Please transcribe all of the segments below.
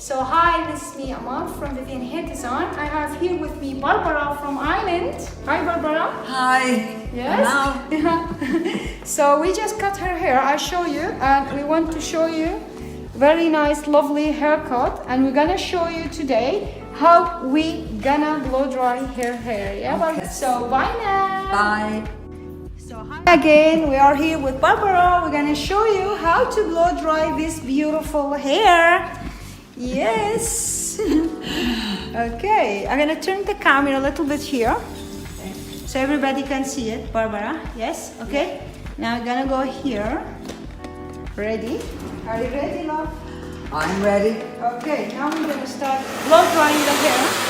So hi, this is me Amal from Vivian Hair Design. I have here with me Barbara from Ireland. Hi Barbara. Hi. Yes. So we just cut her hair. I show you, and we want to show you very nice, lovely haircut. And we're gonna show you today how we gonna blow dry her hair. Yeah, Barbara. So bye now. Bye. So hi again. We are here with Barbara. We're gonna show you how to blow dry this beautiful hair. Yes. Okay, I'm gonna turn the camera a little bit here so everybody can see it. Barbara, yes? Okay. Now I'm gonna go here. Ready? Are you ready, love? I'm ready. Okay, now we're gonna start blow drying the hair.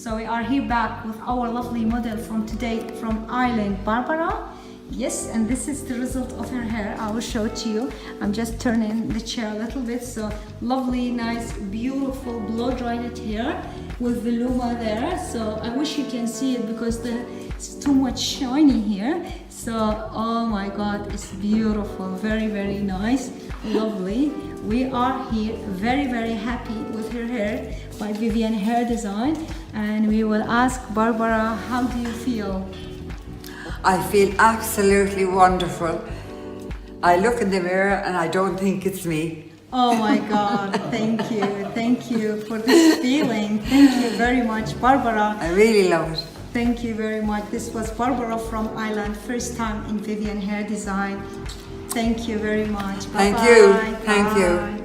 So we are here back with our lovely model from today from Ireland, Barbara. Yes, and this is the result of her hair. I will show it to you. I'm just turning the chair a little bit. So lovely, nice, beautiful blow dried hair with the luma there. So I wish you can see it because it's too much shiny here. So, oh my God, it's beautiful. Very, very nice, lovely. We are here very, very happy with her hair by Vivian Hair Design. And we will ask Barbara, how do you feel? I feel absolutely wonderful. I look in the mirror and I don't think it's me. Oh my God, thank you for this feeling. Thank you very much, Barbara. I really love it. Thank you very much. This was Barbara from Ireland, first time in Vivian Hair Design. Thank you very much. Bye-bye. Thank you. Thank you. Bye.